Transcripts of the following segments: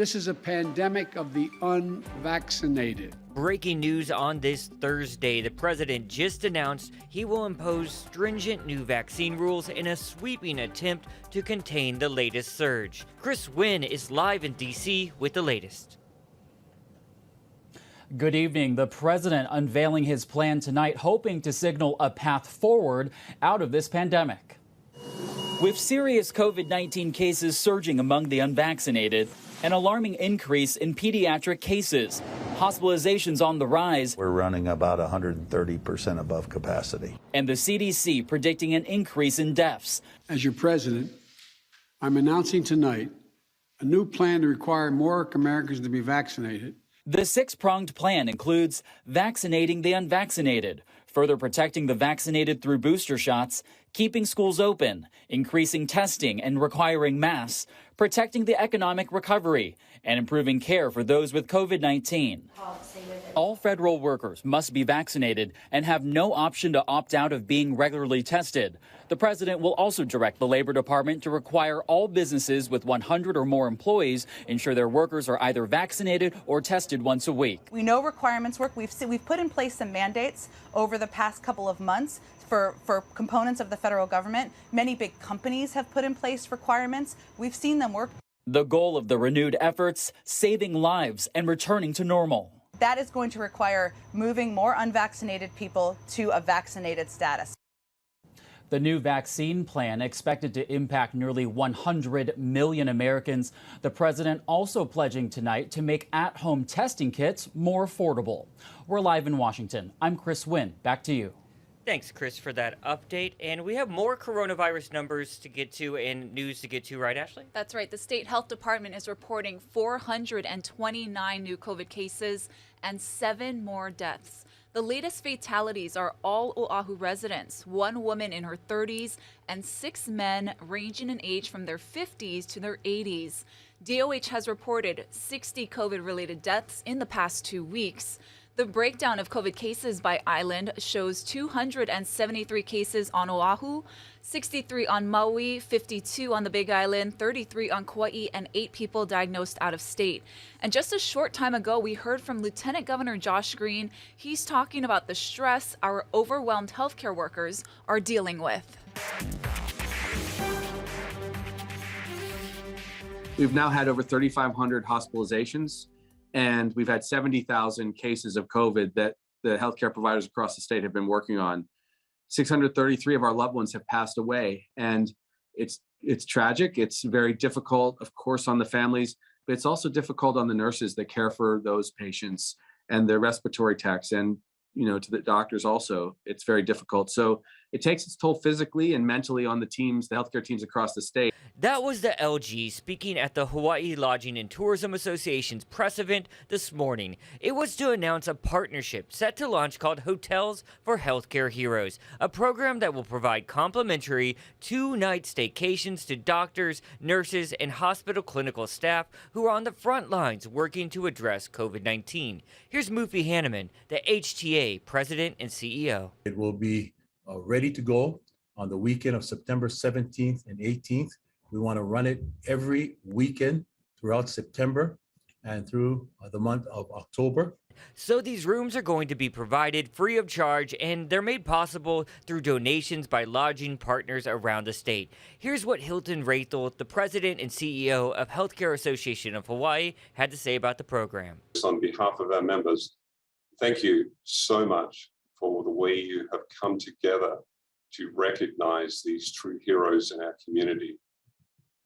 This is a pandemic of the unvaccinated. Breaking news on this Thursday, the president just announced he will impose stringent new vaccine rules in a sweeping attempt to contain the latest surge. Chris Wynn is live in D.C. with the latest. Good evening. The president unveiling his plan tonight, hoping to signal a path forward out of this pandemic. With serious COVID-19 cases surging among the unvaccinated, an alarming increase in pediatric cases, hospitalizations on the rise. We're running about 130% above capacity. And the CDC predicting an increase in deaths. As your president, I'm announcing tonight a new plan to require more Americans to be vaccinated. The six-pronged plan includes vaccinating the unvaccinated, further protecting the vaccinated through booster shots, keeping schools open, increasing testing and requiring masks, protecting the economic recovery, and improving care for those with COVID-19. All federal workers must be vaccinated and have no option to opt out of being regularly tested. The president will also direct the Labor Department to require all businesses with 100 or more employees ensure their workers are either vaccinated or tested once a week. We know requirements work. We've put in place some mandates over the past couple of months for components of the federal government. Many big companies have put in place requirements. We've seen them work. The goal of the renewed efforts, saving lives and returning to normal. That is going to require moving more unvaccinated people to a vaccinated status. The new vaccine plan expected to impact nearly 100 million Americans. The president also pledging tonight to make at-home testing kits more affordable. We're live in Washington. I'm Chris Wynn. Back to you. Thanks, Chris, for that update. And we have more coronavirus numbers to get to and news to get to, right, Ashley? That's right. The state health department is reporting 429 new COVID cases and 7 more deaths. The latest fatalities are all Oahu residents, 1 woman in her 30s and 6 men ranging in age from their 50s to their 80s. DOH has reported 60 COVID-related deaths in the past 2 weeks. The breakdown of COVID cases by island shows 273 cases on Oahu, 63 on Maui, 52 on the Big Island, 33 on Kauai, and 8 people diagnosed out of state. And just a short time ago, we heard from Lieutenant Governor Josh Green. He's talking about the stress our overwhelmed healthcare workers are dealing with. We've now had over 3,500 hospitalizations, and we've had 70,000 cases of COVID that the healthcare providers across the state have been working on. 633 of our loved ones have passed away, and it's tragic. It's very difficult, of course, on the families, but it's also difficult on the nurses that care for those patients and their respiratory techs, and to the doctors also. It's very difficult. So it takes its toll physically and mentally on the teams, the healthcare teams across the state. That was the LG speaking at the Hawaii Lodging and Tourism Association's press event this morning. It was to announce a partnership set to launch called Hotels for Healthcare Heroes, a program that will provide complimentary 2-night staycations to doctors, nurses, and hospital clinical staff who are on the front lines working to address COVID-19. Here's Mufi Hanneman, the HTA president and CEO. It will be ready to go on the weekend of September 17th and 18th. We want to run it every weekend throughout September and through the month of October. So these rooms are going to be provided free of charge, and they're made possible through donations by lodging partners around the state. Here's what Hilton Rathel, the president and CEO of Healthcare Association of Hawaii, had to say about the program. On behalf of our members, thank you so much for the way you have come together to recognize these true heroes in our community.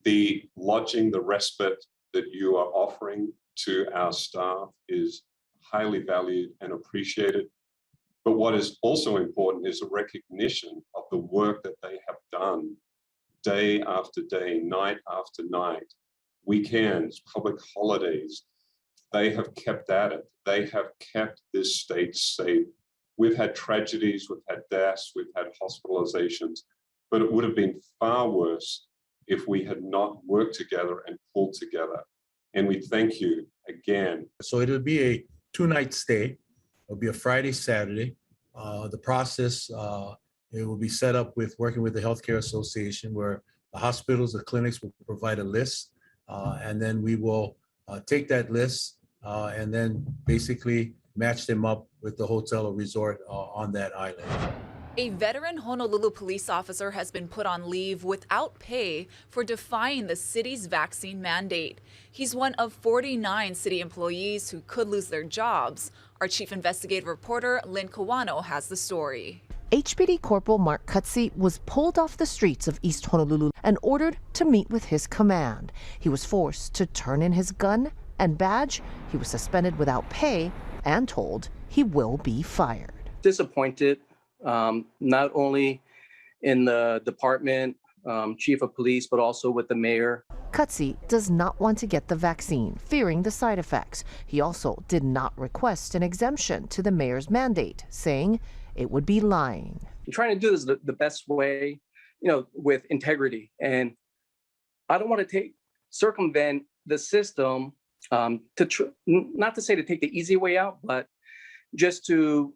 The lodging, the respite that you are offering to our staff is highly valued and appreciated. But what is also important is a recognition of the work that they have done day after day, night after night, weekends, public holidays. They have kept at it. They have kept this state safe. We've had tragedies, we've had deaths, we've had hospitalizations, but it would have been far worse if we had not worked together and pulled together. And we thank you again. So it'll be a 2-night stay. It'll be a Friday, Saturday. The process, it will be set up with working with the Healthcare Association, where the hospitals, the clinics will provide a list, and then we will take that list and then basically match them up with the hotel or resort on that island. A veteran Honolulu police officer has been put on leave without pay for defying the city's vaccine mandate. He's one of 49 city employees who could lose their jobs. Our chief investigative reporter, Lynn Kawano, has the story. HPD Corporal Mark Cutsey was pulled off the streets of East Honolulu and ordered to meet with his command. He was forced to turn in his gun and badge. He was suspended without pay and told he will be fired. Disappointed, not only in the department, chief of police, but also with the mayor. Cutsey does not want to get the vaccine, fearing the side effects. He also did not request an exemption to the mayor's mandate, saying it would be lying. I'm trying to do this the best way, with integrity. And I don't want to circumvent the system not to say to take the easy way out, but just to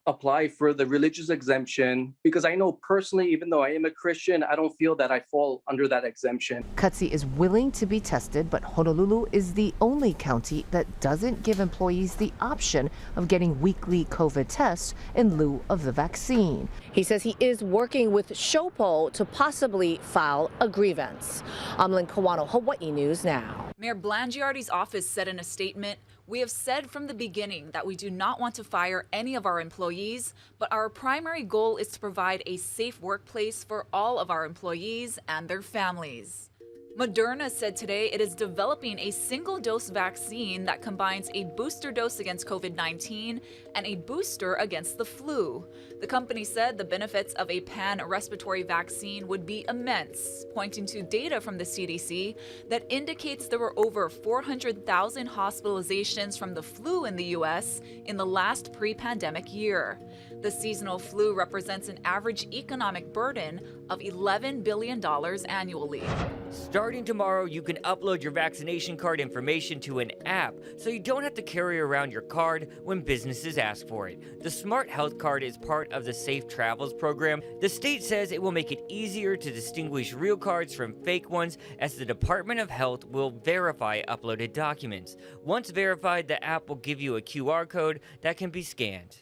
apply for the religious exemption, because I know personally, even though I am a Christian, I don't feel that I fall under that exemption. Cutsey is willing to be tested, but Honolulu is the only county that doesn't give employees the option of getting weekly COVID tests in lieu of the vaccine. He says he is working with Shopo to possibly file a grievance. I'm Lynn Kawano, Hawaii News Now. Mayor Blangiardi's office said in a statement, "We have said from the beginning that we do not want to fire any of our employees, but our primary goal is to provide a safe workplace for all of our employees and their families." Moderna said today it is developing a single-dose vaccine that combines a booster dose against COVID-19 and a booster against the flu. The company said the benefits of a pan-respiratory vaccine would be immense, pointing to data from the CDC that indicates there were over 400,000 hospitalizations from the flu in the U.S. in the last pre-pandemic year. The seasonal flu represents an average economic burden of $11 billion annually. Starting tomorrow, you can upload your vaccination card information to an app, so you don't have to carry around your card when businesses ask for it. The Smart Health Card is part of the Safe Travels program. The state says it will make it easier to distinguish real cards from fake ones, as the Department of Health will verify uploaded documents. Once verified, the app will give you a QR code that can be scanned.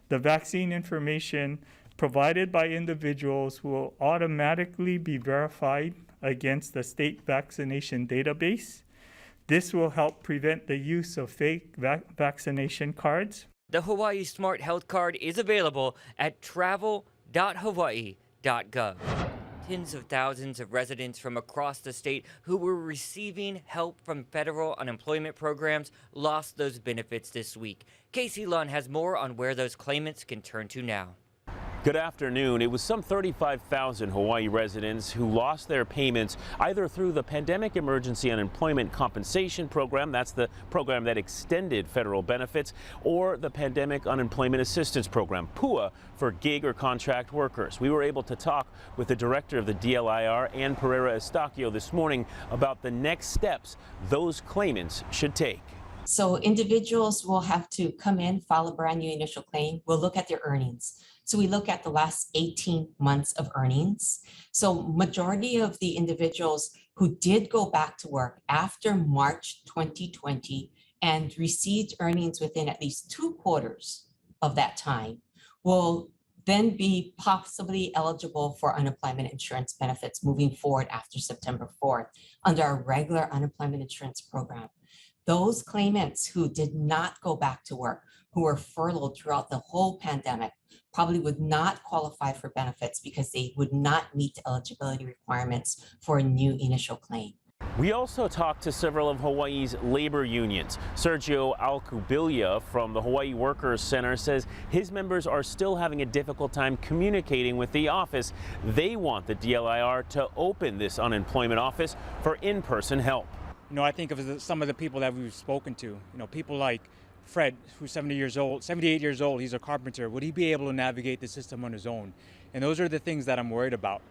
The vaccine information provided by individuals will automatically be verified against the state vaccination database. This will help prevent the use of fake vaccination cards. The Hawaii Smart Health Card is available at travel.hawaii.gov. Tens of thousands of residents from across the state who were receiving help from federal unemployment programs lost those benefits this week. Casey Lunn has more on where those claimants can turn to now. Good afternoon. It was some 35,000 Hawaii residents who lost their payments either through the Pandemic Emergency Unemployment Compensation Program, that's the program that extended federal benefits, or the Pandemic Unemployment Assistance Program, PUA, for gig or contract workers. We were able to talk with the director of the DLIR, Ann Pereira Estacio, this morning about the next steps those claimants should take. So individuals will have to come in, file a brand new initial claim. We'll look at their earnings. So we look at the last 18 months of earnings. So majority of the individuals who did go back to work after March 2020 and received earnings within at least 2 quarters of that time will then be possibly eligible for unemployment insurance benefits moving forward after September 4th under our regular unemployment insurance program. Those claimants who did not go back to work, who were furloughed throughout the whole pandemic, probably would not qualify for benefits because they would not meet the eligibility requirements for a new initial claim. We also talked to several of Hawaii's labor unions. Sergio Alcubilia from the Hawaii Workers Center says his members are still having a difficult time communicating with the office. They want the DLIR to open this unemployment office for in-person help. I think of some of the people that we've spoken to, people like Fred, who's 78 years old, he's a carpenter. Would he be able to navigate the system on his own? And those are the things that I'm worried about.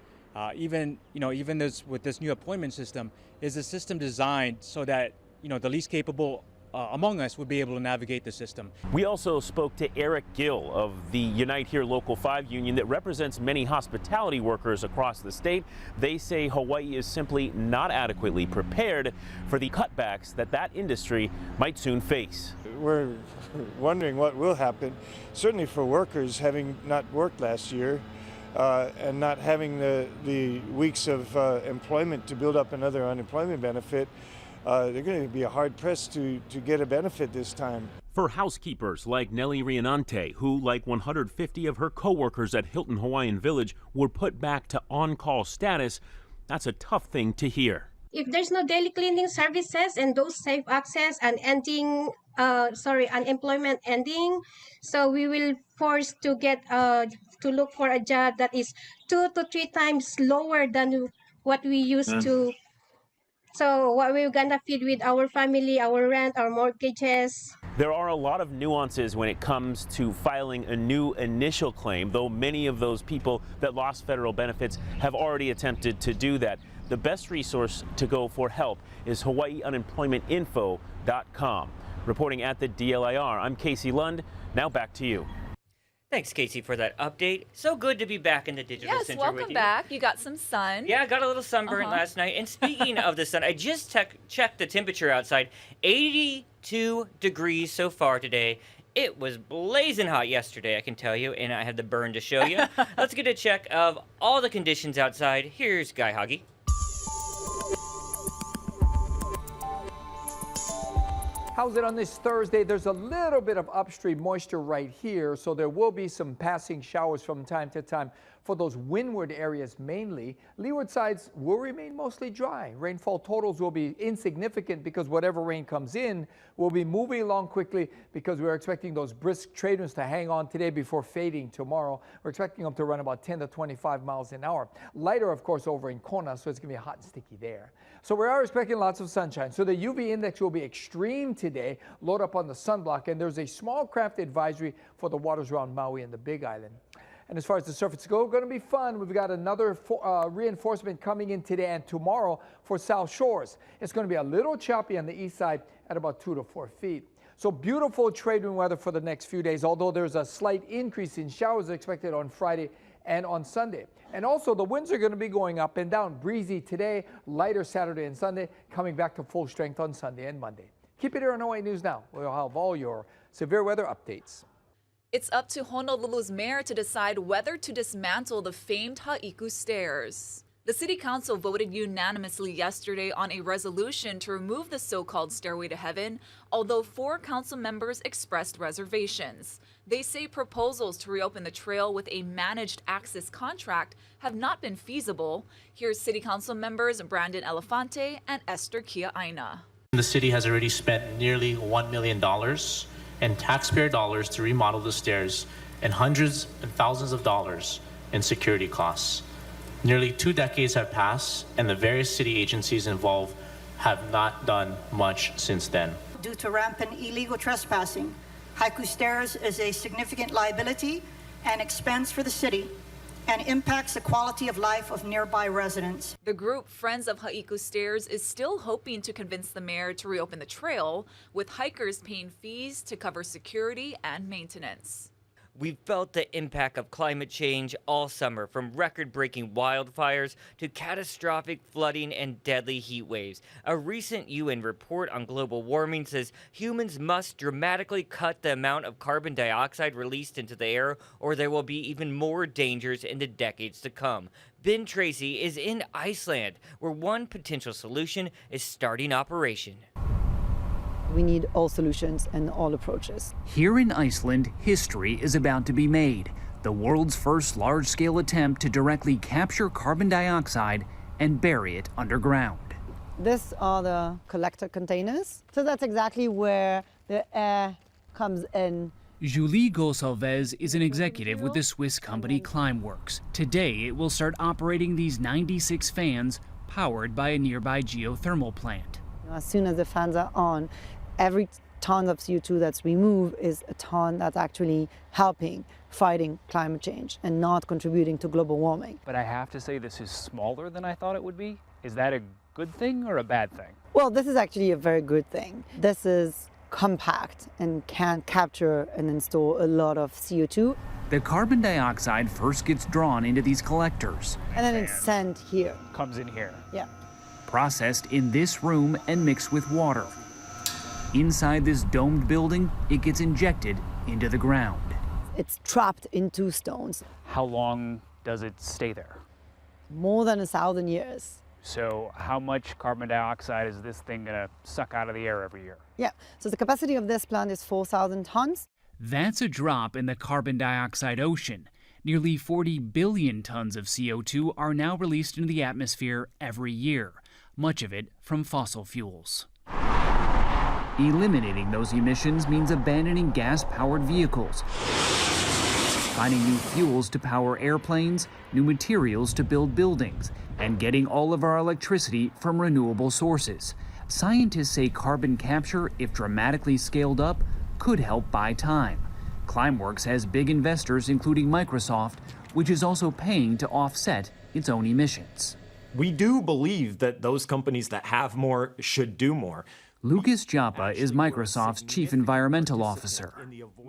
Even with this new appointment system, is the system designed so that, the least capable among us would be able to navigate the system. We also spoke to Eric Gill of the Unite Here Local 5 union that represents many hospitality workers across the state. They say Hawaii is simply not adequately prepared for the cutbacks that industry might soon face. We're wondering what will happen. Certainly for workers, having not worked last year and not having the weeks of employment to build up another unemployment benefit, they're going to be hard pressed to get a benefit this time. For housekeepers like Nellie Rianante, who, like 150 of her co-workers at Hilton Hawaiian Village, were put back to on-call status, that's a tough thing to hear. If there's no daily cleaning services and those safe access and unemployment ending, so we will force to get to look for a job that is 2 to 3 times lower than what we used to. So what we're gonna feed with our family, our rent, our mortgages. There are a lot of nuances when it comes to filing a new initial claim, though many of those people that lost federal benefits have already attempted to do that. The best resource to go for help is hawaiiunemploymentinfo.com. Reporting at the DLIR, I'm Casey Lund. Now back to you. Thanks, Casey, for that update. So good to be back in the digital Yes, center welcome with you. back. You got some sun. Yeah, I got a little sunburn last night. And speaking of the sun, I just checked the temperature outside. 82 degrees so far today. It was blazing hot yesterday, I can tell you, and I had the burn to show you. Let's get a check of all the conditions outside. Here's Guy Hoggy. How's it on this Thursday? There's a little bit of upstream moisture right here, so there will be some passing showers from time to time for those windward areas mainly. Leeward sides will remain mostly dry. Rainfall totals will be insignificant because whatever rain comes in will be moving along quickly because we're expecting those brisk trade winds to hang on today before fading tomorrow. We're expecting them to run about 10 to 25 miles an hour. Lighter, of course, over in Kona, so it's going to be hot and sticky there. So we are expecting lots of sunshine. So the UV index will be extreme today. Load up on the sunblock, and there's a small craft advisory for the waters around Maui and the Big Island. And as far as the surface go, going to be fun. We've got another reinforcement coming in today and tomorrow for South Shores. It's going to be a little choppy on the east side at about 2 to 4 feet. So beautiful trade wind weather for the next few days, although there's a slight increase in showers expected on Friday and on Sunday. And also the winds are going to be going up and down. Breezy today, lighter Saturday and Sunday, coming back to full strength on Sunday and Monday. Keep it here on Hawaii News Now. We'll have all your severe weather updates. It's up to Honolulu's mayor to decide whether to dismantle the famed Ha'iku stairs. The city council voted unanimously yesterday on a resolution to remove the so-called Stairway to Heaven, although 4 council members expressed reservations. They say proposals to reopen the trail with a managed access contract have not been feasible. Here's city council members Brandon Elefante and Esther Kia'aina. The city has already spent nearly $1 million in taxpayer dollars to remodel the stairs and hundreds and thousands of dollars in security costs. Nearly 2 decades have passed, and the various city agencies involved have not done much since then. Due to rampant illegal trespassing, Haiku Stairs is a significant liability and expense for the city and impacts the quality of life of nearby residents. The group Friends of Ha'iku Stairs is still hoping to convince the mayor to reopen the trail, with hikers paying fees to cover security and maintenance. We've felt the impact of climate change all summer, from record-breaking wildfires to catastrophic flooding and deadly heat waves. A recent UN report on global warming says humans must dramatically cut the amount of carbon dioxide released into the air, or there will be even more dangers in the decades to come. Ben Tracy is in Iceland, where one potential solution is starting operation. We need all solutions and all approaches. Here in Iceland, history is about to be made. The world's first large-scale attempt to directly capture carbon dioxide and bury it underground. These are the collector containers. So that's exactly where the air comes in. Julie Gonçalves is an executive with the Swiss company Climeworks. Today, it will start operating these 96 fans powered by a nearby geothermal plant. As soon as the fans are on, every ton of CO2 that's removed is a ton that's actually helping fighting climate change and not contributing to global warming. But I have to say this is smaller than I thought it would be. Is that a good thing or a bad thing? Well, this is actually a very good thing. This is compact and can capture and store a lot of CO2. The carbon dioxide first gets drawn into these collectors. And then it's sent here. Comes in here. Yeah. Processed in this room and mixed with water. Inside this domed building, it gets injected into the ground. It's trapped in 2 stones. How long does it stay there? More than 1,000 years. So how much carbon dioxide is this thing going to suck out of the air every year? Yeah, so the capacity of this plant is 4,000 tons. That's a drop in the carbon dioxide ocean. Nearly 40 billion tons of CO2 are now released into the atmosphere every year, much of it from fossil fuels. Eliminating those emissions means abandoning gas-powered vehicles, finding new fuels to power airplanes, new materials to build buildings, and getting all of our electricity from renewable sources. Scientists say carbon capture, if dramatically scaled up, could help buy time. Climeworks has big investors, including Microsoft, which is also paying to offset its own emissions. We do believe that those companies that have more should do more. Lucas Joppa is Microsoft's chief environmental officer.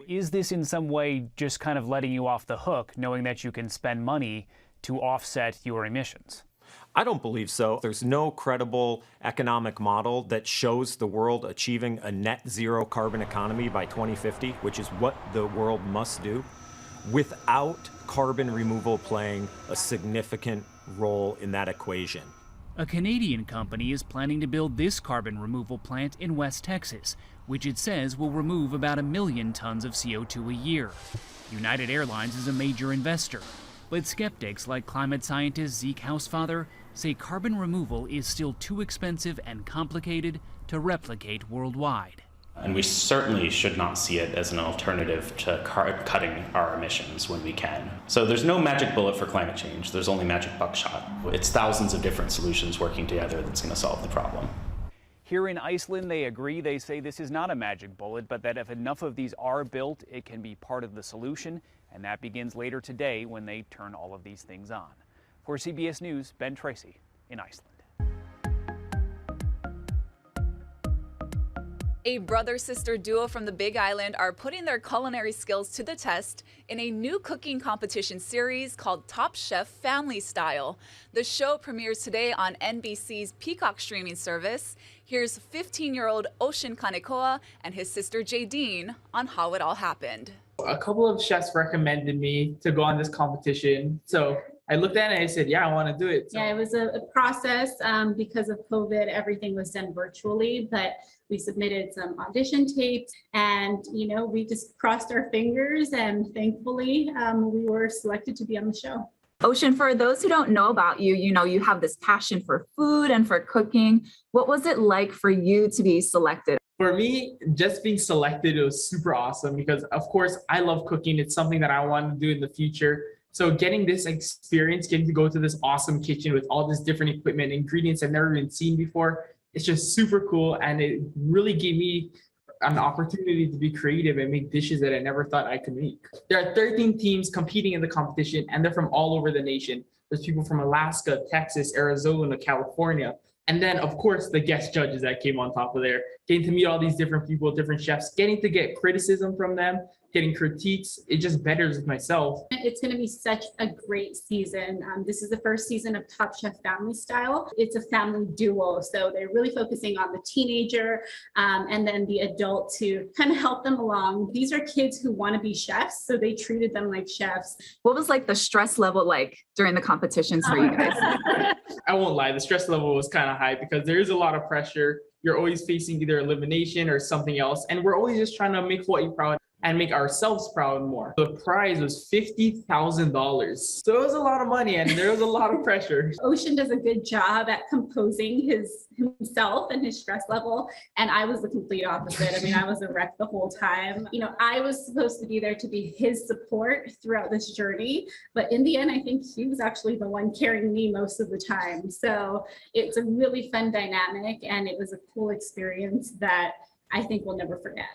Is this in some way just kind of letting you off the hook, knowing that you can spend money to offset your emissions? I don't believe so. There's no credible economic model that shows the world achieving a net zero carbon economy by 2050, which is what the world must do, without carbon removal playing a significant role in that equation. A Canadian company is planning to build this carbon removal plant in West Texas, which it says will remove about 1 million tons of CO2 a year. United Airlines is a major investor, but skeptics like climate scientist Zeke Housefather say carbon removal is still too expensive and complicated to replicate worldwide. And we certainly should not see it as an alternative to cutting our emissions when we can. So there's no magic bullet for climate change. There's only magic buckshot. It's thousands of different solutions working together that's going to solve the problem. Here in Iceland, they agree. They say this is not a magic bullet, but that if enough of these are built, it can be part of the solution. And that begins later today when they turn all of these things on. For CBS News, Ben Tracy in Iceland. A brother-sister duo from the Big Island are putting their culinary skills to the test in a new cooking competition series called Top Chef Family Style. The show premieres today on NBC's Peacock streaming service. Here's 15-year-old Ocean Kanekoa and his sister Jadine on how it all happened. A couple of chefs recommended me to go on this competition. So I looked at it and I said, yeah, I want to do it. So. Yeah, it was a process because of COVID. Everything was done virtually, but we submitted some audition tapes and, we just crossed our fingers and thankfully we were selected to be on the show. Ocean, for those who don't know about you, you have this passion for food and for cooking. What was it like for you to be selected? For me, just being selected, it was super awesome because, of course, I love cooking. It's something that I want to do in the future. So getting this experience, getting to go to this awesome kitchen with all this different equipment, ingredients I've never even seen before, it's just super cool. And it really gave me an opportunity to be creative and make dishes that I never thought I could make. There are 13 teams competing in the competition, and they're from all over the nation. There's people from Alaska, Texas, Arizona, California. And then, of course, the guest judges that came on top of there, getting to meet all these different people, different chefs, getting to get criticism from them, getting critiques, it just betters myself. It's going to be such a great season. This is the first season of Top Chef Family Style. It's a family duo, so they're really focusing on the teenager and then the adult to kind of help them along. These are kids who want to be chefs, so they treated them like chefs. What was the stress level like during the competitions for you guys? I won't lie, the stress level was kind of high because there is a lot of pressure. You're always facing either elimination or something else, and we're always just trying to make Hawaii proud and make ourselves proud more. The prize was $50,000. So it was a lot of money and there was a lot of pressure. Ocean does a good job at composing himself and his stress level. And I was the complete opposite. I was a wreck the whole time. I was supposed to be there to be his support throughout this journey. But in the end, I think he was actually the one carrying me most of the time. So it's a really fun dynamic and it was a cool experience that I think we'll never forget.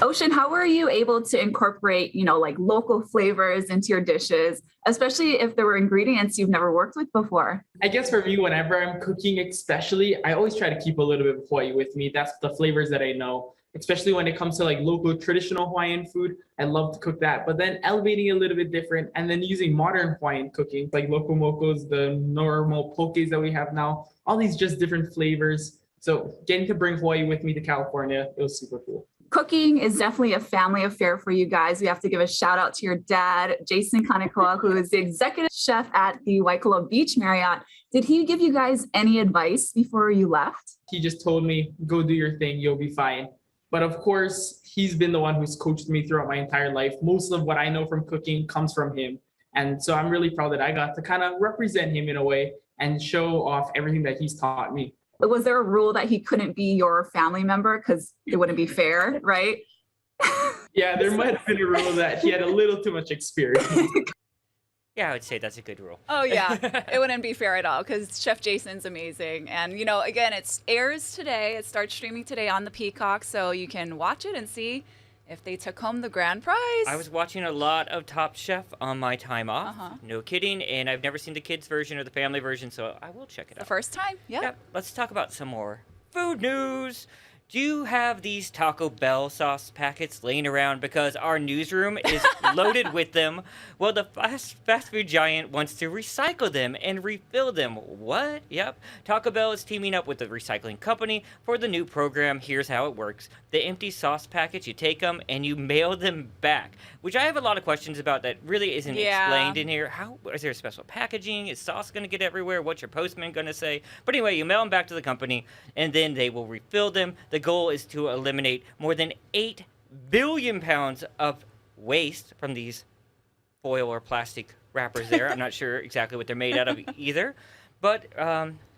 Ocean, how were you able to incorporate, local flavors into your dishes, especially if there were ingredients you've never worked with before? I guess for me, whenever I'm cooking especially, I always try to keep a little bit of Hawaii with me. That's the flavors that I know. especially when it comes to like local traditional Hawaiian food. I love to cook that, but then elevating a little bit different and then using modern Hawaiian cooking, like loco mocos, the normal pokes that we have now, all these just different flavors. So getting to bring Hawaii with me to California, it was super cool. Cooking is definitely a family affair for you guys. We have to give a shout out to your dad, Jason Kanekoa, who is the executive chef at the Waikoloa Beach Marriott. Did he give you guys any advice before you left? He just told me, go do your thing, you'll be fine. But of course, he's been the one who's coached me throughout my entire life. Most of what I know from cooking comes from him. And so I'm really proud that I got to kind of represent him in a way and show off everything that he's taught me. Was there a rule that he couldn't be your family member because it wouldn't be fair, right? Yeah, there might have been a rule that he had a little too much experience. Yeah, I would say that's a good rule. Oh, yeah. It wouldn't be fair at all because Chef Jason's amazing. And, you know, again, it airs today. It starts streaming today on the Peacock, so you can watch it and see if they took home the grand prize. I was watching a lot of Top Chef on my time off. Uh-huh. No kidding. And I've never seen the kids version or the family version, so I will check it out. The first time? Yeah. Yep. Let's talk about some more food news. Do you have these Taco Bell sauce packets laying around because our newsroom is loaded with them? Well, the fast food giant wants to recycle them and refill them. What? Yep. Taco Bell is teaming up with the recycling company for the new program. Here's how it works. The empty sauce packets, you take them and you mail them back, which I have a lot of questions about that really isn't explained in here. How is there special packaging? Is sauce going to get everywhere? What's your postman going to say? But anyway, you mail them back to the company and then they will refill them. The goal is to eliminate more than 8 billion pounds of waste from these foil or plastic wrappers there. I'm not sure exactly what they're made out of either. But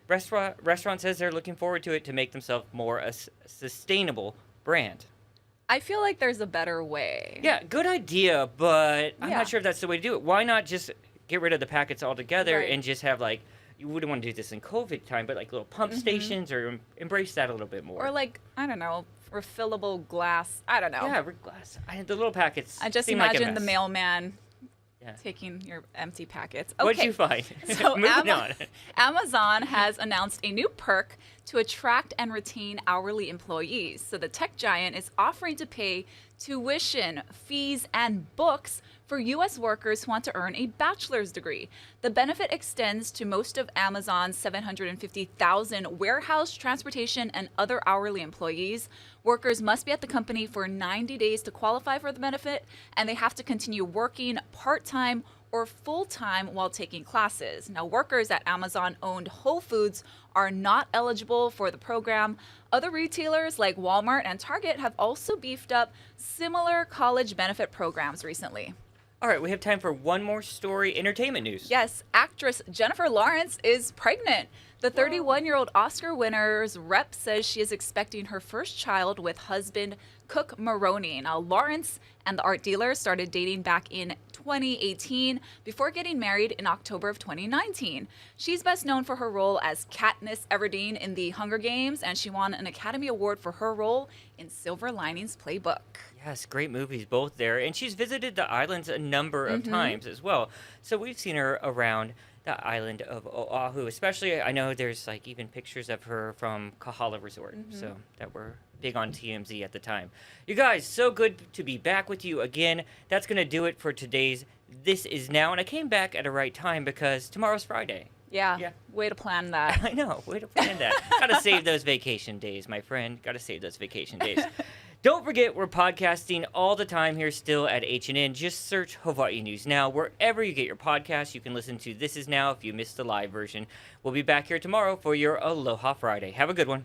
restaurant says they're looking forward to it to make themselves more a sustainable brand. I feel like there's a better way. Yeah, good idea, but I'm not sure if that's the way to do it. Why not just get rid of the packets altogether and just have like, you wouldn't want to do this in COVID time, but like little pump stations or embrace that a little bit more. Or like, I don't know, refillable glass. I don't know. Yeah, glass. The little packets. I just seem imagine like a the mess. mailman taking your empty packets. Okay. What'd you find? So Moving on. Amazon has announced a new perk to attract and retain hourly employees. So the tech giant is offering to pay tuition, fees, and books for U.S. workers who want to earn a bachelor's degree. The benefit extends to most of Amazon's 750,000 warehouse, transportation, and other hourly employees. Workers must be at the company for 90 days to qualify for the benefit, and they have to continue working part-time or full-time while taking classes. Now, workers at Amazon-owned Whole Foods are not eligible for the program. Other retailers like Walmart and Target have also beefed up similar college benefit programs recently. All right, we have time for one more story, entertainment news. Yes, actress Jennifer Lawrence is pregnant. The 31-year-old Oscar winner's rep says she is expecting her first child with husband Cook Maroney. Now, Lawrence and the art dealer started dating back in 2018 before getting married in October of 2019. She's best known for her role as Katniss Everdeen in The Hunger Games, and she won an Academy Award for her role in Silver Linings Playbook. Yes, great movies both there. And she's visited the islands a number of times as well. So we've seen her around the island of Oahu, especially I know there's like even pictures of her from Kahala Resort, so that were big on TMZ at the time. You guys, so good to be back with you again. That's going to do it for today's This Is Now. And I came back at a right time because tomorrow's Friday. Yeah, way to plan that. I know, way to plan that. Gotta save those vacation days, my friend. Gotta save those vacation days. Don't forget, we're podcasting all the time here still at HNN. Just search Hawaii News Now. Wherever you get your podcasts, you can listen to This Is Now if you missed the live version. We'll be back here tomorrow for your Aloha Friday. Have a good one.